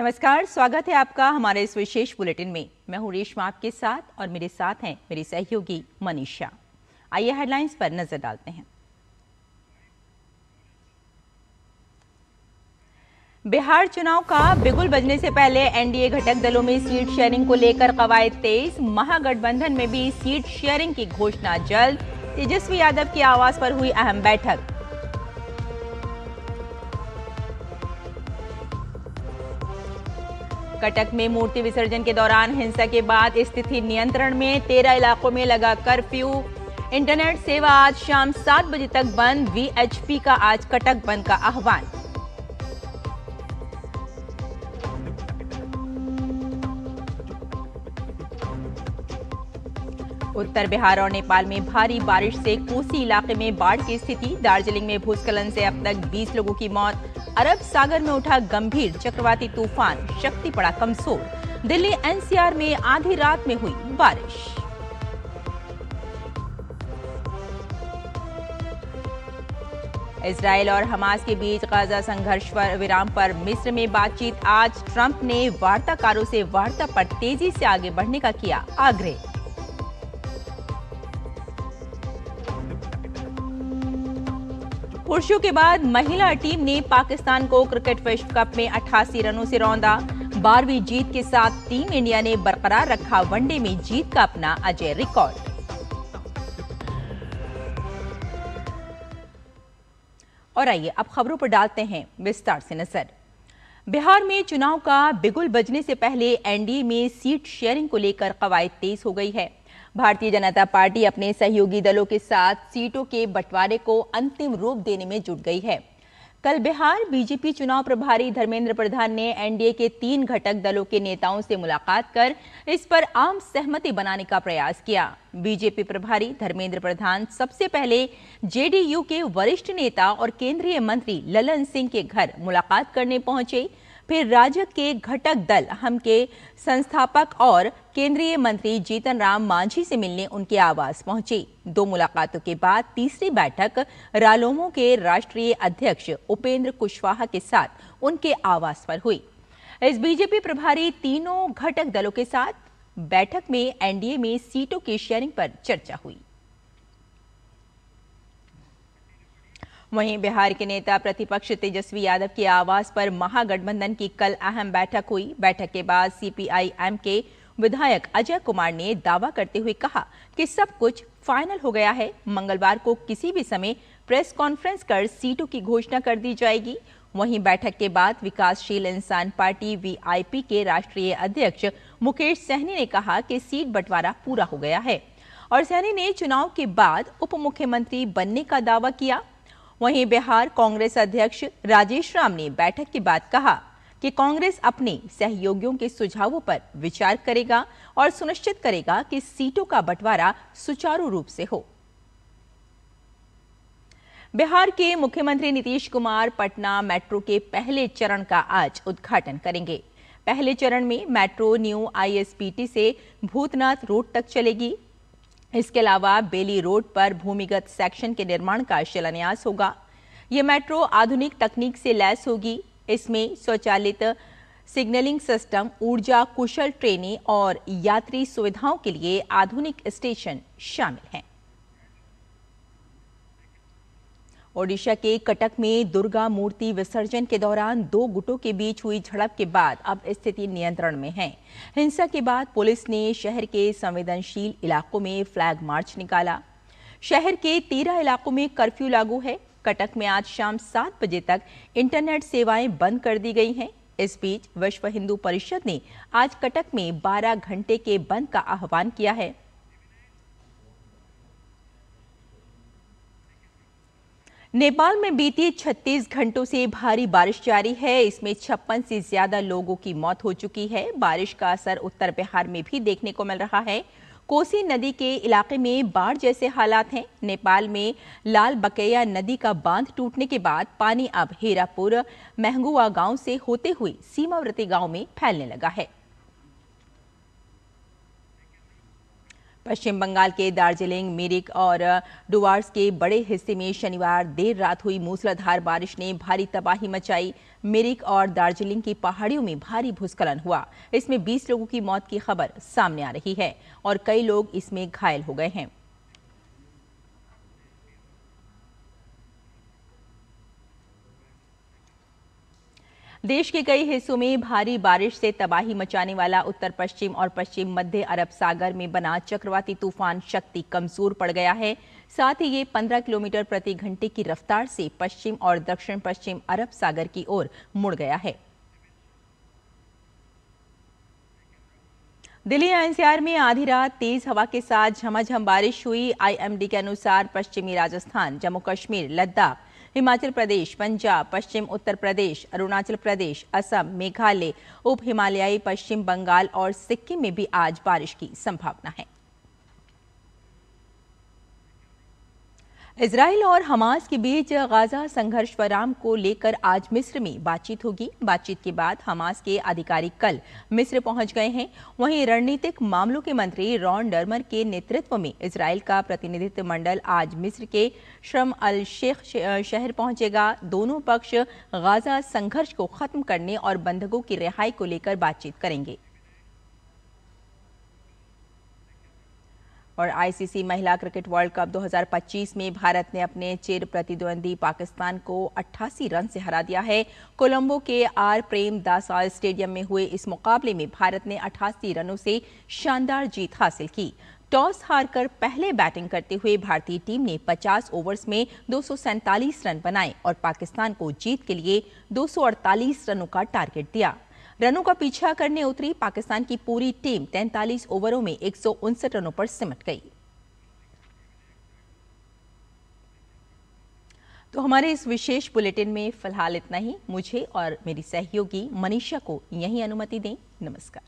नमस्कार, स्वागत है आपका हमारे इस विशेष बुलेटिन में। मैं हूं रेशमा आपके साथ और मेरे साथ हैं मेरी सहयोगी मनीषा। आइए हेडलाइंस पर नजर डालते हैं। बिहार चुनाव का बिगुल बजने से पहले एनडीए घटक दलों में सीट शेयरिंग को लेकर कवायद तेज। महागठबंधन में भी सीट शेयरिंग की घोषणा जल्द। तेजस्वी यादव के आवास पर हुई अहम बैठक। कटक में मूर्ति विसर्जन के दौरान हिंसा के बाद स्थिति नियंत्रण में, 13 इलाकों में लगा कर्फ्यू। इंटरनेट सेवा आज शाम 7 बजे तक बंद। वीएचपी का आज कटक बंद का आह्वान। उत्तर बिहार और नेपाल में भारी बारिश से कोसी इलाके में बाढ़ की स्थिति। दार्जिलिंग में भूस्खलन से अब तक 20 लोगों की मौत। अरब सागर में उठा गंभीर चक्रवाती तूफान, शक्ति पड़ा कमजोर। दिल्ली एनसीआर में आधी रात में हुई बारिश। इजरायल और हमास के बीच गाजा संघर्ष विराम पर मिस्र में बातचीत। आज ट्रंप ने वार्ताकारों से वार्ता पर तेजी से आगे बढ़ने का किया आग्रह। पुरुषों के बाद महिला टीम ने पाकिस्तान को क्रिकेट विश्व कप में 88 रनों से रौंदा। 12वीं जीत के साथ टीम इंडिया ने बरकरार रखा वनडे में जीत का अपना अजेय रिकॉर्ड। और आइए अब खबरों पर डालते हैं विस्तार से नजर। बिहार में चुनाव का बिगुल बजने से पहले एनडीए में सीट शेयरिंग को लेकर कवायद तेज हो गई है। भारतीय जनता पार्टी अपने सहयोगी दलों के साथ सीटों के बंटवारे को अंतिम रूप देने में जुट गई है। कल बिहार बीजेपी चुनाव प्रभारी धर्मेंद्र प्रधान ने एनडीए के 3 घटक दलों के नेताओं से मुलाकात कर इस पर आम सहमति बनाने का प्रयास किया। बीजेपी प्रभारी धर्मेंद्र प्रधान सबसे पहले जेडीयू के वरिष्ठ नेता और केंद्रीय मंत्री ललन सिंह के घर मुलाकात करने पहुंचे। फिर राजद के घटक दल हम के संस्थापक और केंद्रीय मंत्री जीतन राम मांझी से मिलने उनके आवास पहुंचे। 2 मुलाकातों के बाद तीसरी बैठक रालोमो के राष्ट्रीय अध्यक्ष उपेंद्र कुशवाहा के साथ उनके आवास पर हुई। इस बीजेपी प्रभारी तीनों घटक दलों के साथ बैठक में एनडीए में सीटों की शेयरिंग पर चर्चा हुई। वहीं बिहार के नेता प्रतिपक्ष तेजस्वी यादव के आवास पर महागठबंधन की कल अहम बैठक हुई। बैठक के बाद सीपीआई-एम के विधायक अजय कुमार ने दावा करते हुए कहा कि सब कुछ फाइनल हो गया है। मंगलवार को किसी भी समय प्रेस कॉन्फ्रेंस कर सीटों की घोषणा कर दी जाएगी। वहीं बैठक के बाद विकासशील इंसान पार्टी वीआईपी के राष्ट्रीय अध्यक्ष मुकेश सहनी ने कहा कि सीट बंटवारा पूरा हो गया है और सहनी ने चुनाव के बाद उप मुख्यमंत्री बनने का दावा किया। वहीं बिहार कांग्रेस अध्यक्ष राजेश राम ने बैठक के बाद कहा कि कांग्रेस अपने सहयोगियों के सुझावों पर विचार करेगा और सुनिश्चित करेगा कि सीटों का बंटवारा सुचारू रूप से हो। बिहार के मुख्यमंत्री नीतीश कुमार पटना मेट्रो के पहले चरण का आज उद्घाटन करेंगे। पहले चरण में मेट्रो न्यू आईएसबीटी से भूतनाथ रोड तक चलेगी। इसके अलावा बेली रोड पर भूमिगत सेक्शन के निर्माण का शिलान्यास होगा। ये मेट्रो आधुनिक तकनीक से लैस होगी। इसमें स्वचालित सिग्नलिंग सिस्टम, ऊर्जा कुशल ट्रेनें और यात्री सुविधाओं के लिए आधुनिक स्टेशन शामिल हैं। ओडिशा के कटक में दुर्गा मूर्ति विसर्जन के दौरान 2 गुटों के बीच हुई झड़प के बाद अब स्थिति नियंत्रण में है। हिंसा के बाद पुलिस ने शहर के संवेदनशील इलाकों में फ्लैग मार्च निकाला। शहर के 13 इलाकों में कर्फ्यू लागू है। कटक में आज शाम 7 बजे तक इंटरनेट सेवाएं बंद कर दी गई हैं। इस बीच विश्व हिंदू परिषद ने आज कटक में 12 घंटे के बंद का आह्वान किया है। नेपाल में बीते 36 घंटों से भारी बारिश जारी है। इसमें 56 से ज्यादा लोगों की मौत हो चुकी है। बारिश का असर उत्तर बिहार में भी देखने को मिल रहा है। कोसी नदी के इलाके में बाढ़ जैसे हालात हैं। नेपाल में लाल बकैया नदी का बांध टूटने के बाद पानी अब हेरापुर महंगुआ गांव से होते हुए सीमावर्ती गांव में फैलने लगा है। पश्चिम बंगाल के दार्जिलिंग, मिरिक और डुवार्स के बड़े हिस्से में शनिवार देर रात हुई मूसलाधार बारिश ने भारी तबाही मचाई। मिरिक और दार्जिलिंग की पहाड़ियों में भारी भूस्खलन हुआ। इसमें 20 लोगों की मौत की खबर सामने आ रही है और कई लोग इसमें घायल हो गए हैं। देश के कई हिस्सों में भारी बारिश से तबाही मचाने वाला उत्तर पश्चिम और पश्चिम मध्य अरब सागर में बना चक्रवाती तूफान शक्ति कमजोर पड़ गया है। साथ ही ये 15 किलोमीटर प्रति घंटे की रफ्तार से पश्चिम और दक्षिण पश्चिम अरब सागर की ओर मुड़ गया है। दिल्ली एनसीआर में आधी रात तेज हवा के साथ झमाझम बारिश हुई। आईएमडी के अनुसार पश्चिमी राजस्थान, जम्मू कश्मीर, लद्दाख, हिमाचल प्रदेश, पंजाब, पश्चिम उत्तर प्रदेश, अरुणाचल प्रदेश, असम, मेघालय, उप हिमालयी पश्चिम बंगाल और सिक्किम में भी आज बारिश की संभावना है। इजराइल और हमास के बीच गाजा संघर्ष विराम को लेकर आज मिस्र में बातचीत होगी। बातचीत के बाद हमास के अधिकारी कल मिस्र पहुंच गए हैं। वहीं रणनीतिक मामलों के मंत्री रॉन डर्मर के नेतृत्व में इजराइल का प्रतिनिधित्व मंडल आज मिस्र के शर्म अल शेख शहर पहुंचेगा। दोनों पक्ष गाजा संघर्ष को खत्म करने और बंधकों की रिहाई को लेकर बातचीत करेंगे। और आईसीसी महिला क्रिकेट वर्ल्ड कप 2025 में भारत ने अपने चिर प्रतिद्वंदी पाकिस्तान को 88 रन से हरा दिया है। कोलंबो के आर प्रेमदासा स्टेडियम में हुए इस मुकाबले में भारत ने 88 रनों से शानदार जीत हासिल की। टॉस हारकर पहले बैटिंग करते हुए भारतीय टीम ने 50 ओवर्स में 247 रन बनाए और पाकिस्तान को जीत के लिए 248 रनों का टारगेट दिया। रनों का पीछा करने उतरी पाकिस्तान की पूरी टीम 43 ओवरों में 159 रनों पर सिमट गई। तो हमारे इस विशेष बुलेटिन में फिलहाल इतना ही। मुझे और मेरी सहयोगी मनीषा को यहीं अनुमति दें। नमस्कार।